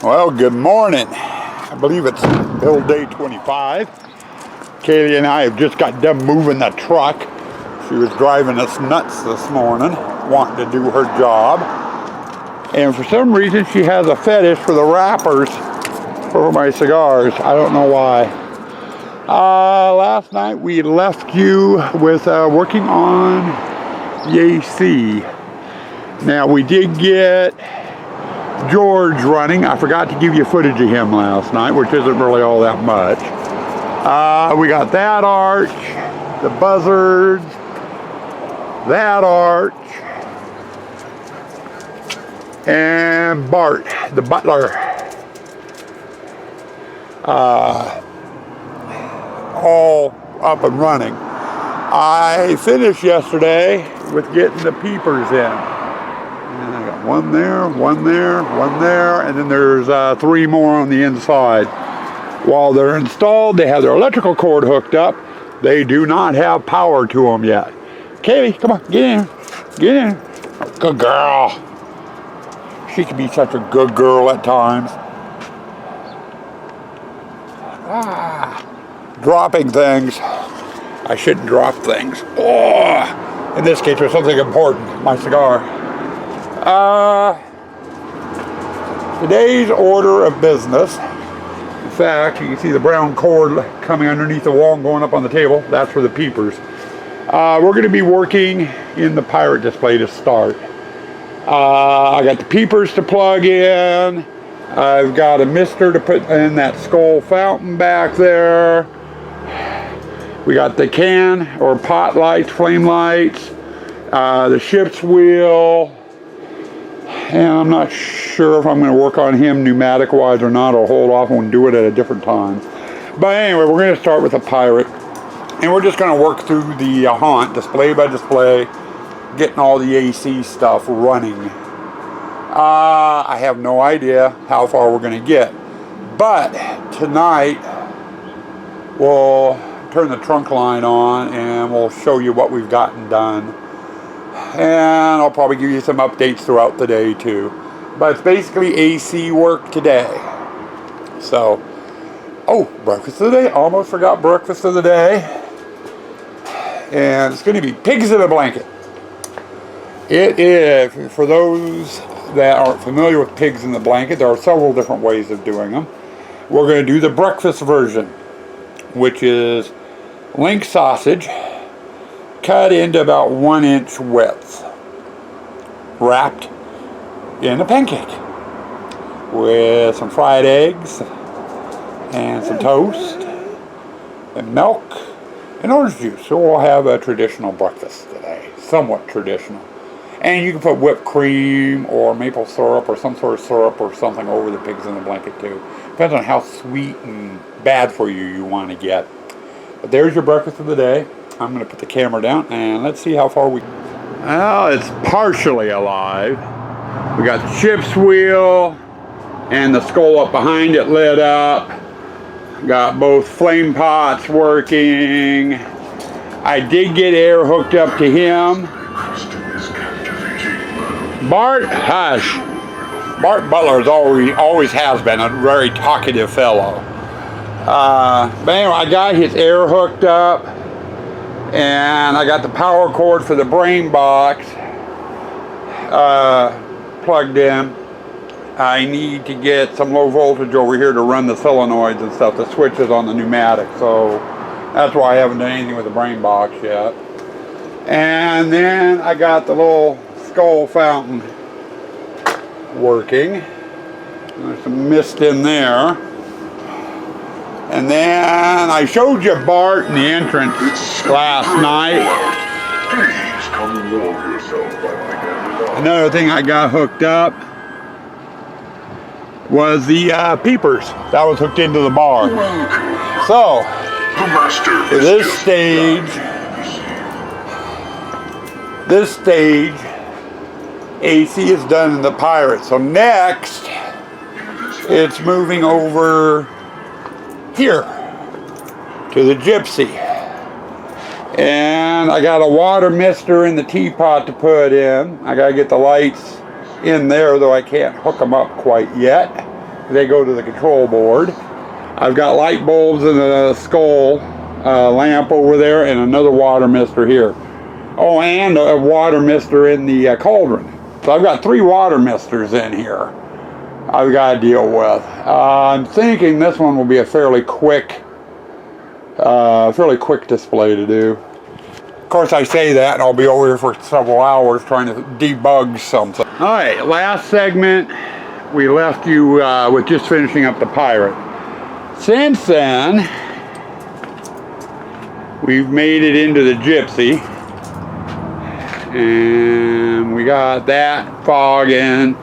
Well, good morning. I believe it's build day 25. Kaylee and I have just got done moving the truck. She was driving us nuts this morning, wanting to do her job. And for some reason, she has a fetish for the wrappers for my cigars. I don't know why. Last night we left you with working on the AC. Now we did get George running. I forgot to give you footage of him last night, which isn't really all that much. We got that arch, the buzzards, that arch, and Bart, the butler. All up and running. I finished yesterday with getting the peepers in. And I got one there, one there, one there, and then there's 3 more on the inside. While they're installed, they have their electrical cord hooked up. They do not have power to them yet. Kaylee, come on, get in. Get in. Good girl. She can be such a good girl at times. Dropping things. I shouldn't drop things. Oh, in this case, there's something important. My cigar. Today's order of business. In fact, you can see the brown cord coming underneath the wall and going up on the table. That's for the peepers. We're going to be working in the Pirate display to start. I got the peepers to plug in. I've got a mister to put in that skull fountain back there. We got the can or pot lights, flame lights, the ship's wheel, and I'm not sure if I'm going to work on him pneumatic wise or not, or hold off and do it at a different time. But anyway, we're going to start with the Pirate, and we're just going to work through the haunt, display by display, getting all the AC stuff running. I have no idea how far we're going to get, but tonight we'll turn the trunk line on and we'll show you what we've gotten done, and I'll probably give you some updates throughout the day too, but it's basically AC work today. So, breakfast of the day, almost forgot breakfast of the day, and it's going to be pigs in a blanket. It is, for those that aren't familiar with pigs in the blanket, there are several different ways of doing them. We're going to do the breakfast version, which is link sausage cut into about 1 inch width, wrapped in a pancake with some fried eggs and some toast and milk and orange juice. So we'll have a traditional breakfast today, somewhat traditional. And you can put whipped cream or maple syrup or some sort of syrup or something over the pigs in the blanket too. Depends on how sweet and bad for you want to get. But there's your breakfast of the day. I'm going to put the camera down and let's see how far we... Well, it's partially alive. We got the ship's wheel and the skull up behind it lit up. Got both flame pots working. I did get air hooked up to him. Bart, hush. Bart Butler always has been a very talkative fellow. But anyway, I got his air hooked up, and I got the power cord for the brain box plugged in. I need to get some low voltage over here to run the solenoids and stuff, the switches on the pneumatic, so that's why I haven't done anything with the brain box yet. And then I got the little skull fountain working. There's some mist in there. And then I showed you Bart in the entrance last night. Please come warm yourself by my candle. Another thing I got hooked up was the peepers. That was hooked into the bar. So, for this stage, AC is done in the Pirate. So next, it's moving over here to the Gypsy. And I got a water mister in the teapot to put in. I gotta get the lights in there, though I can't hook them up quite yet. they go to the control board. I've got light bulbs in the skull lamp over there, and another water mister here. Oh, and a water mister in the cauldron. So I've got 3 water misters in here I've got to deal with. I'm thinking this one will be a fairly quick display to do. Of course, I say that, and I'll be over here for several hours trying to debug something. All right, last segment, we left you with just finishing up the Pirate. Since then, we've made it into the Gypsy, and we got that fog in.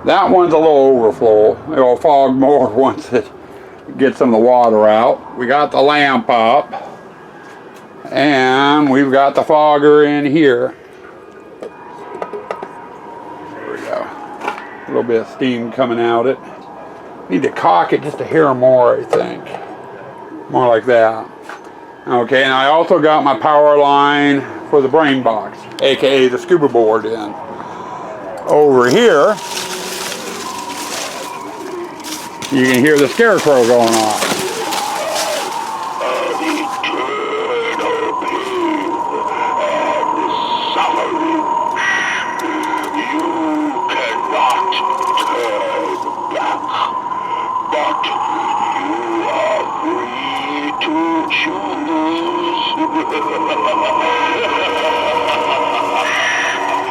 That one's a little overflow. It'll fog more once it gets some of the water out. We got the lamp up, and we've got the fogger in here. There we go. A little bit of steam coming out it. Need to cock it just a hair more, I think. More like that. Okay, and I also got my power line for the brain box, aka the scuba board in. Over here, you can hear the scarecrow going on.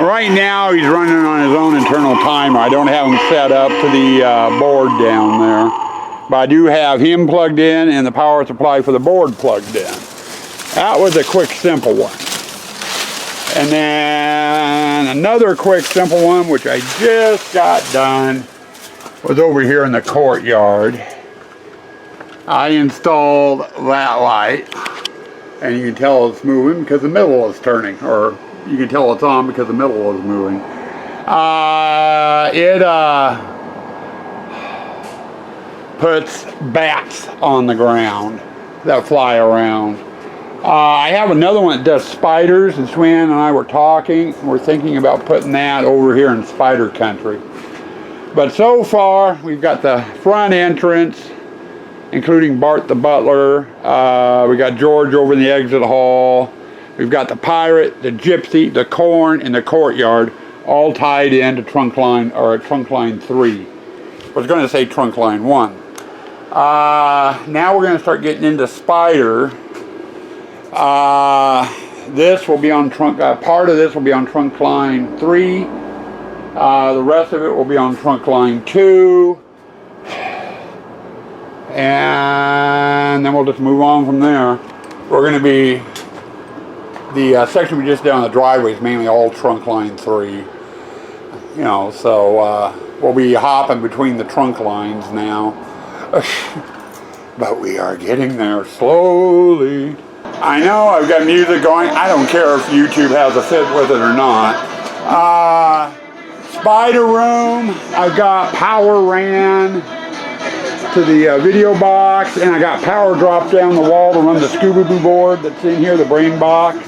Right now he's running on his own internal timer. I don't have him set up to the board down there. But I do have him plugged in and the power supply for the board plugged in. That was a quick, simple one. And then another quick, simple one, which I just got done, was over here in the courtyard. I installed that light. And you can tell it's moving because the middle is turning, or you can tell it's on because the middle is moving. It puts bats on the ground that fly around. I have another one that does spiders, and Swan and I were talking. We're thinking about putting that over here in spider country. But so far, we've got the front entrance, including Bart the butler. We got George over in the exit hall. We've got the Pirate, the Gypsy, the Corn, and the courtyard, all tied into trunk line, or trunk line 3. I was going to say trunk line 1. Now we're going to start getting into Spider. This will be on trunk, part of this will be on trunk line 3. The rest of it will be on trunk line 2. And then we'll just move on from there. We're going to be, the section we just did on the driveway is mainly all trunk line 3. You know, so we'll be hopping between the trunk lines now. But we are getting there slowly. I know I've got music going. I don't care if YouTube has a fit with it or not. Spider room, I've got power ran to the video box, and I got power dropped down the wall to run the Scooby-Doo board that's in here, the brain box.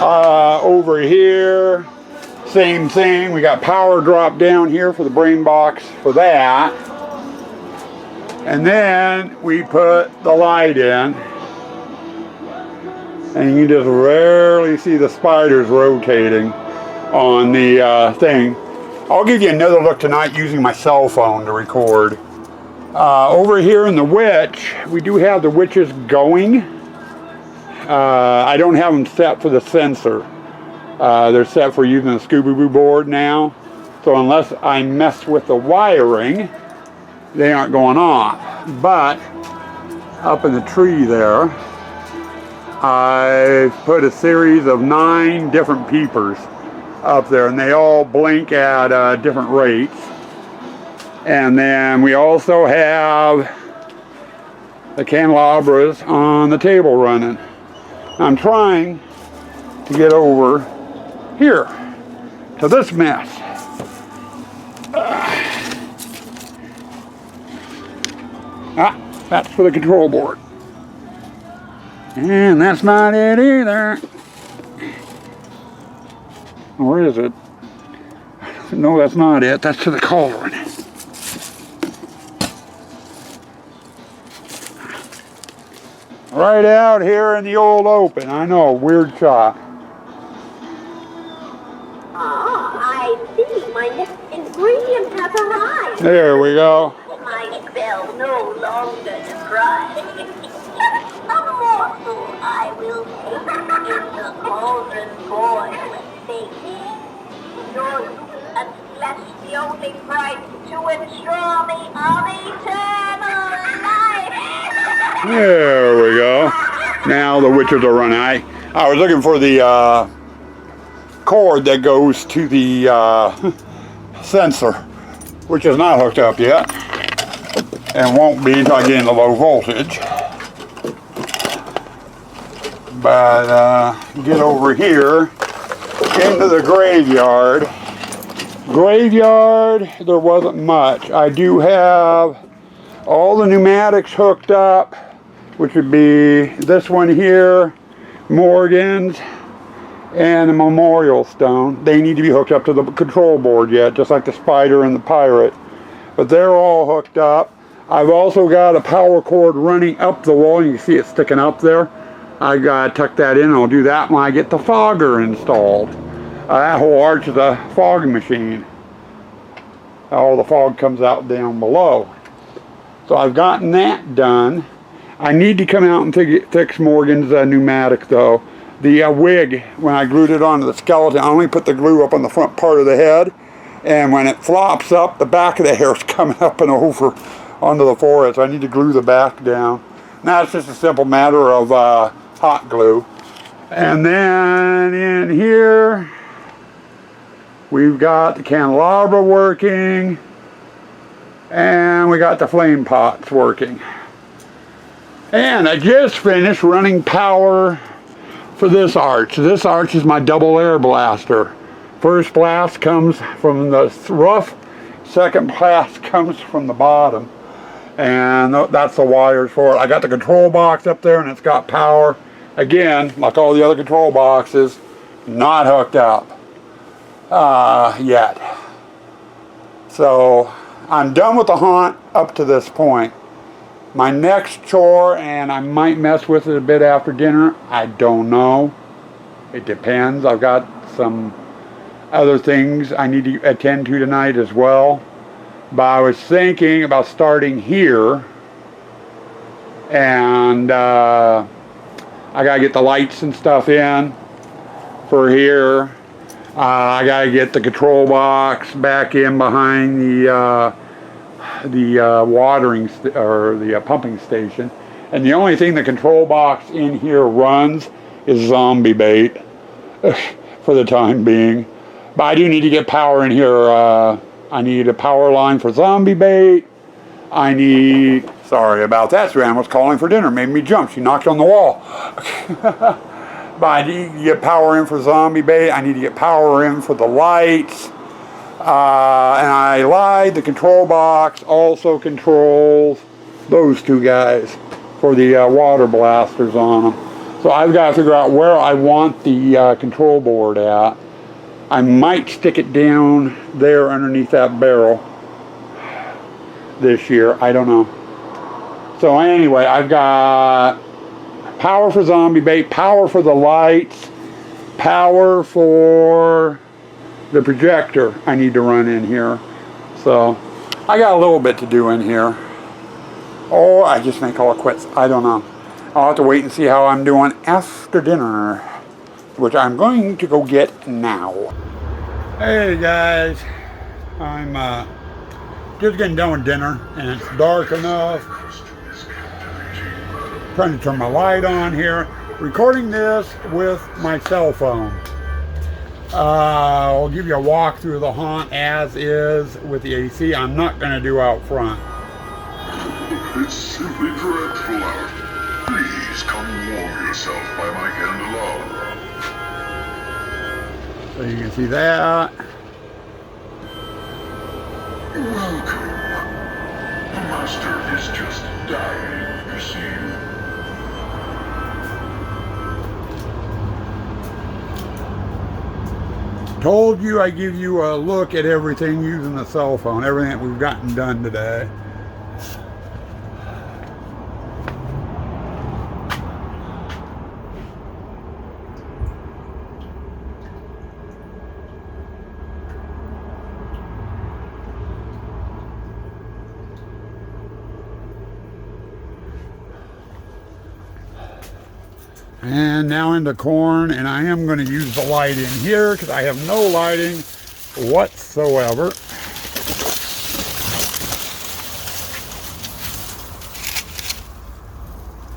Over here, same thing. We got power dropped down here for the brain box for that. And then we put the light in. And you can just rarely see the spiders rotating on the thing. I'll give you another look tonight using my cell phone to record. Over here in the witch, we do have the witches going. I don't have them set for the sensor. They're set for using the Scooby-Doo board now. So unless I mess with the wiring, they aren't going off. But up in the tree there, I've put a series of 9 different peepers up there, and they all blink at different rates. And then we also have the candelabras on the table running. I'm trying to get over here to this mess. That's for the control board. And that's not it either. Where is it? No, that's not it. That's to the cauldron. Right out here in the old open. I know, weird shot. I see. My next ingredient has arrived. There we go. My spell no longer to cry. A morsel I will take in the cauldron boil and bake. Your loot and flesh the only price to ensure me of eternal life. There we go. Now the witches are running. I was looking for the cord that goes to the sensor, which is not hooked up yet, and won't be until I get into low voltage. But get over here into the graveyard. There wasn't much. I do have all the pneumatics hooked up, which would be this one here, Morgan's, and the Memorial Stone. They need to be hooked up to the control board yet, just like the Spider and the Pirate. But they're all hooked up. I've also got a power cord running up the wall. You can see it sticking up there. I gotta tuck that in. I'll do that when I get the fogger installed. That whole arch is a fog machine. All the fog comes out down below. So I've gotten that done. I need to come out and fix Morgan's pneumatic though. The wig, when I glued it onto the skeleton, I only put the glue up on the front part of the head, and when it flops up, the back of the hair is coming up and over onto the forehead, so I need to glue the back down. Now it's just a simple matter of hot glue. And then in here, we've got the candelabra working, and we got the flame pots working. And I just finished running power for this arch. This arch is my double air blaster. First blast comes from the roof, second blast comes from the bottom. And that's the wires for it. I got the control box up there and it's got power. Again, like all the other control boxes, not hooked up yet. So I'm done with the haunt up to this point. My next chore, and I might mess with it a bit after dinner, I don't know. It depends. I've got some other things I need to attend to tonight as well. But I was thinking about starting here, and I gotta get the lights and stuff in for here. I gotta get the control box back in behind the watering or the pumping station, and the only thing the control box in here runs is zombie bait for the time being. But I do need to get power in here. I need a power line for zombie bait. I need, sorry about that, Sue Ann was calling for dinner, made me jump, she knocked on the wall. But I need to get power in for zombie bait. I need to get power in for the lights. And I lied, the control box also controls those two guys for the water blasters on them. So I've got to figure out where I want the control board at. I might stick it down there underneath that barrel this year. I don't know. So anyway, I've got power for zombie bait, power for the lights, power for the projector I need to run in here. So I got a little bit to do in here. Or I just may call it quits. I don't know. I'll have to wait and see how I'm doing after dinner, which I'm going to go get now. Hey guys, I'm just getting done with dinner and it's dark enough. Trying to turn my light on here. Recording this with my cell phone. I'll give you a walk through the haunt as is with the AC. I'm not going to do out front. It's simply dreadful out. Please come warm yourself by my candelabra. So you can see that. Welcome. The master is just dying to see you. Told you I give you a look at everything using the cell phone, everything that we've gotten done today. And now into corn, and I am going to use the light in here because I have no lighting whatsoever.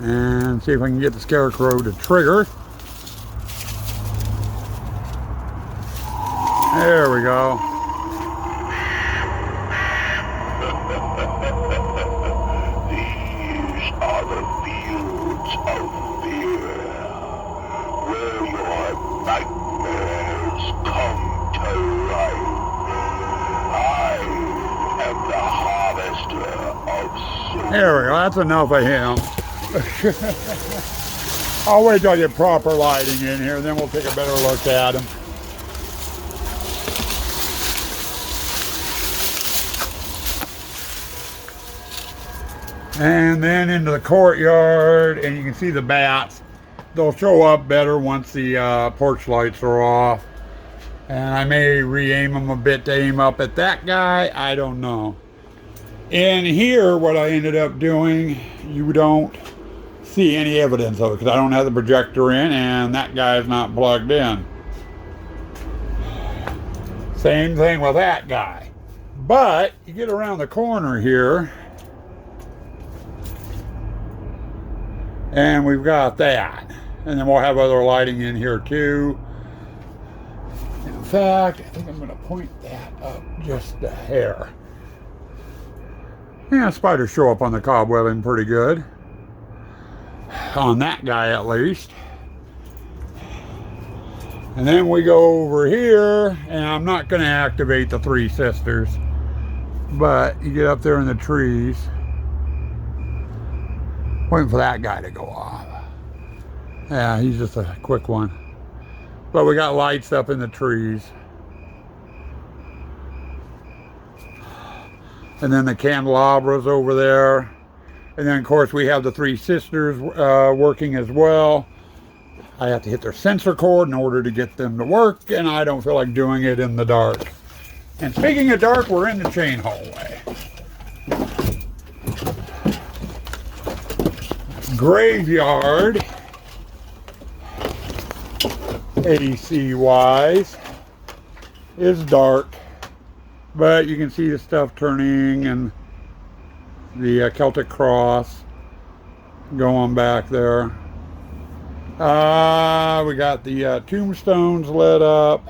And see if I can get the scarecrow to trigger. There we go. These are the fields of fear, where your nightmares come to life. I am the harvester of souls. There we go. That's enough of him. I'll wait till I get proper lighting in here, then we'll take a better look at him. And then into the courtyard, and you can see the bats. They'll show up better once the porch lights are off. And I may re-aim them a bit to aim up at that guy. I don't know. In here, what I ended up doing, you don't see any evidence of it because I don't have the projector in and that guy's not plugged in. Same thing with that guy. But you get around the corner here and we've got that. And then we'll have other lighting in here too. In fact, I think I'm going to point that up just a hair. Yeah, spiders show up on the cobwebbing pretty good. On that guy at least. And then we go over here, and I'm not going to activate the Three Sisters. But you get up there in the trees. Waiting for that guy to go off. Yeah, he's just a quick one. But we got lights up in the trees. And then the candelabras over there. And then, of course, we have the Three Sisters working as well. I have to hit their sensor cord in order to get them to work, and I don't feel like doing it in the dark. And speaking of dark, we're in the chain hallway. Graveyard, AC-wise, is dark. But you can see the stuff turning and the Celtic cross going back there. We got the tombstones lit up.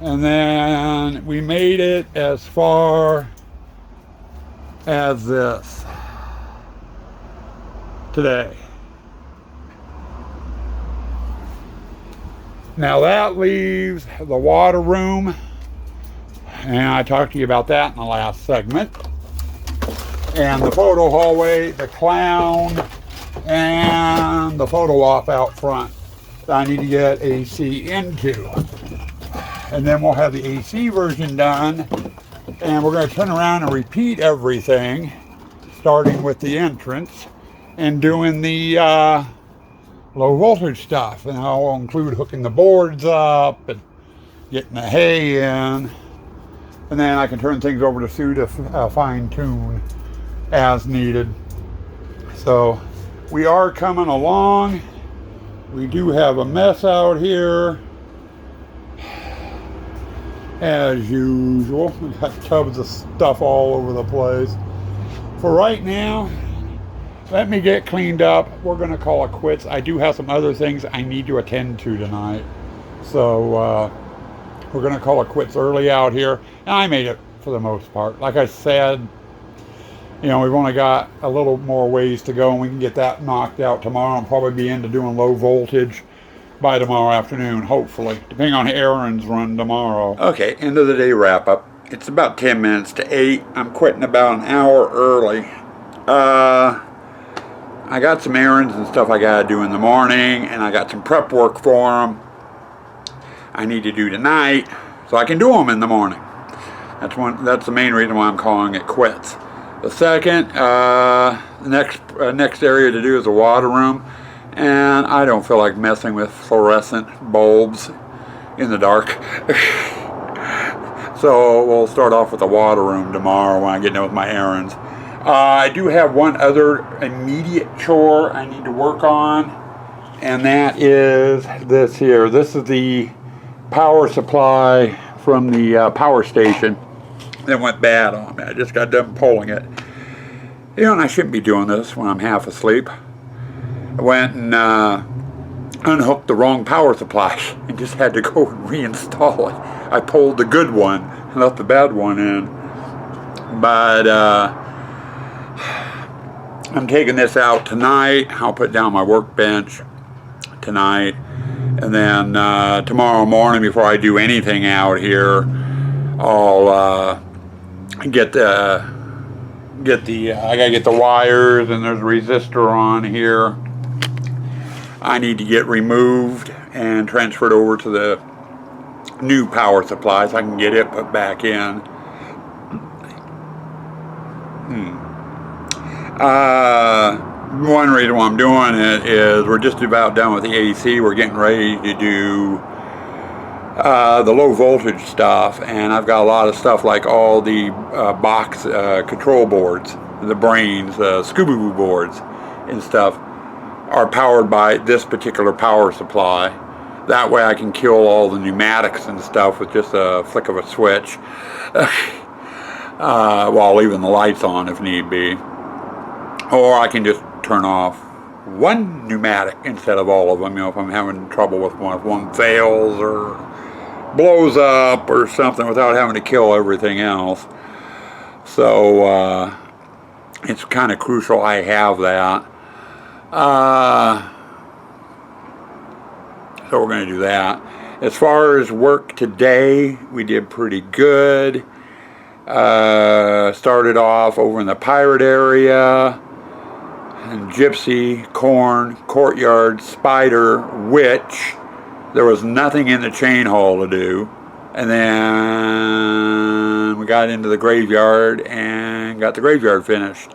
And then we made it as far as this today. Now that leaves the water room. And I talked to you about that in the last segment. And the photo hallway, the clown, and the photo op out front that I need to get AC into. And then we'll have the AC version done. And we're going to turn around and repeat everything, starting with the entrance and doing the low voltage stuff. And I'll include hooking the boards up and getting the hay in. And then I can turn things over to Sue to fine tune as needed. So we are coming along. We do have a mess out here as usual. We've got tubs of stuff all over the place. For right now, let me get cleaned up. We're going to call it quits. I do have some other things I need to attend to tonight. So we're going to call it quits early out here. And I made it for the most part. Like I said, you know, we've only got a little more ways to go, and we can get that knocked out tomorrow and probably be into doing low voltage by tomorrow afternoon, hopefully, depending on errands run tomorrow. Okay, end of the day wrap up. It's about 10 minutes to 8. I'm quitting about an hour early. I got some errands and stuff I got to do in the morning, and I got some prep work for them I need to do tonight, so I can do them in the morning. That's the main reason why I'm calling it quits. The second, next area to do is the water room, and I don't feel like messing with fluorescent bulbs in the dark. So we'll start off with the water room tomorrow when I get done with my errands. I do have one other immediate chore I need to work on. and that is this here. This is the power supply from the power station that went bad on me. I just got done pulling it. You know, and I shouldn't be doing this when I'm half asleep. I went and unhooked the wrong power supply and just had to go and reinstall it. I pulled the good one and left the bad one in. But I'm taking this out tonight. I'll put down my workbench tonight. And then tomorrow morning, before I do anything out here, I'll get the I gotta get the wires, and there's a resistor on here I need to get removed and transferred over to the new power supply so I can get it put back in. One reason why I'm doing it is we're just about done with the AC. We're getting ready to do the low voltage stuff, and I've got a lot of stuff like all the box control boards, the brains, Scooby-Doo boards and stuff are powered by this particular power supply. That way I can kill all the pneumatics and stuff with just a flick of a switch while leaving the lights on if need be. Or I can just turn off one pneumatic instead of all of them, you know, if I'm having trouble with one, if one fails or blows up or something, without having to kill everything else. So it's kind of crucial I have that. So we're going to do that. As far as work today, we did pretty good. Started off over in the pirate area, and Gypsy, Corn, Courtyard, Spider, Witch. There was nothing in the chain hall to do. And then we got into the graveyard and got the graveyard finished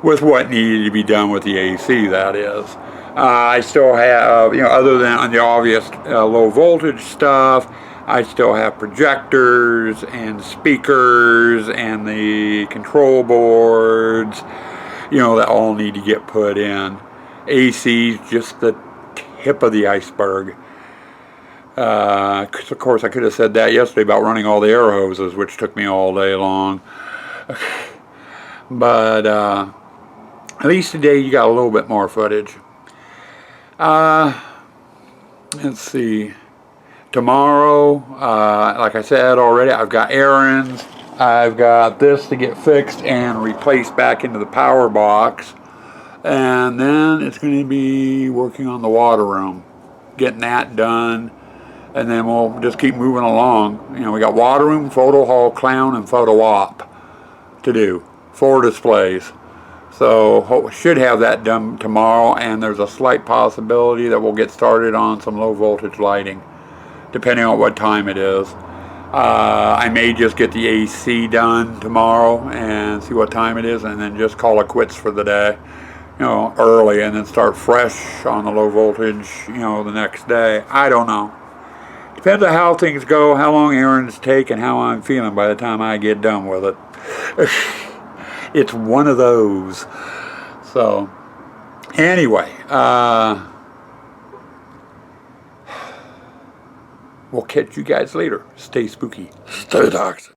with what needed to be done with the AC, that is. I still have, you know, other than on the obvious low voltage stuff, I still have projectors and speakers and the control boards, you know, that all need to get put in. AC is just the tip of the iceberg. Of course, I could have said that yesterday about running all the air hoses, which took me all day long. But at least today you got a little bit more footage. Let's see. Tomorrow, like I said already, I've got errands. I've got this to get fixed and replaced back into the power box. And then it's going to be working on the water room, getting that done. And then we'll just keep moving along. You know, we got water room, photo hall, clown, and photo op to do. 4 displays. So should have that done tomorrow, and there's a slight possibility that we'll get started on some low voltage lighting, depending on what time it is. I may just get the AC done tomorrow and see what time it is, and then just call it quits for the day, you know, early, and then start fresh on the low voltage, you know, the next day. I don't know. Depends on how things go, how long errands take, and how I'm feeling by the time I get done with it. It's one of those. So, anyway, we'll catch you guys later. Stay spooky. Stay toxic.